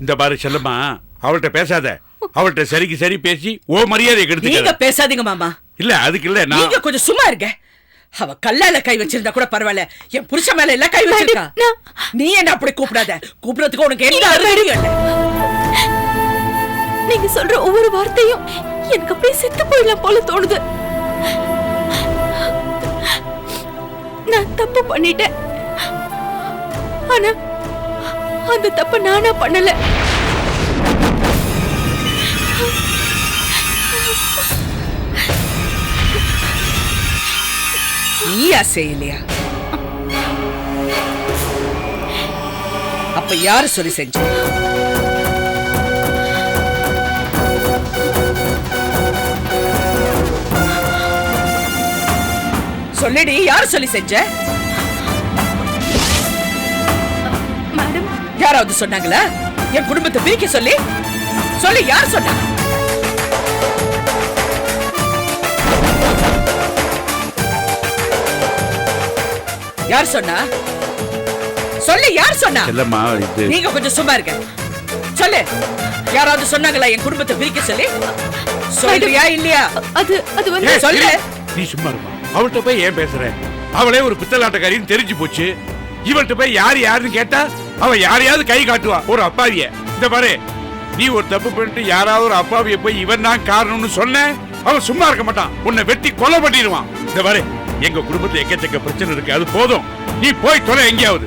இந்த பாரு செல்லம்மா, அவள்கிட்ட பேசாத. அவள்கிட்ட சரிக்கு சரி பேசி ஓ மரியாதையை கெடுத்து. நீங்க பேசாதீங்க மாமா. இல்ல அதுக்கு இல்ல, நீங்க கொஞ்சம் சும்மா இருங்க. அவ கல்லால கை வச்சிருந்தா கூட பரவாயில்ல, என் புருஷன் மேல எல்லாம் கை வச்சிருக்கா. நீ என்ன அப்படி கூப்பிடாத. கூப்பிடுறதுக்கு உனக்கு என்ன அருகதையும் இல்ல. நீங்க சொல்ற ஒவ்வொரு வார்த்தையும் எனக்கு அப்படியே செத்து போயிடலாம் போல தோணுது. நான் தப்பு பண்ணிட்டேன். ஆனா அந்த தப்பு நானா பண்ணல. நீயா செய்யலையா? அப்ப யாரு சொல்லி செஞ்ச? சொல்லடி, யாரு சொல்லி செஞ்ச? மேடம், யாராவது சொன்னாங்களா என் குடும்பத்தை பிரிக்க சொல்லி? சொல்லி யார் சொன்னா? யார் சொன்னா? சொல்லு, யார் சொன்னா? செல்லம்மா, இது நீங்க கொஞ்சம் சும்மா இருங்க. சொல்லு, யாராவது சொன்னாங்களா என் குடும்பத்தை பிரிக்க சொல்லி? சொல்றியா இல்லையா? அது வந்து சொல்லு. நீ சும்மா இருமா. அவள்கிட்ட போய் ஏன் பேசுற? அவளே ஒரு பித்தலாட்டக்காரின்னு தெரிஞ்சு போச்சு. இவள்கிட்ட போய் யாரு யாருன்னு கேட்டா அவ யாரையாவது கை காட்டுவா, ஒரு அப்பாவிய. இந்த பாரு, நீ ஒரு தப்பு பண்ணிட்டு யாராவது ஒரு அப்பாவிய போய் இவன் தான் காரணம்னு சொன்ன, அவன் சும்மா இருக்க மாட்டான். உன்னை வெட்டி கொலை பண்ணிடுவான். இந்த பாரு, எங்க குடும்பத்துல எக்கச்சக்க பிரச்சனை இருக்கு, அது போதும். நீ போய் தொலை எங்கேயாவது.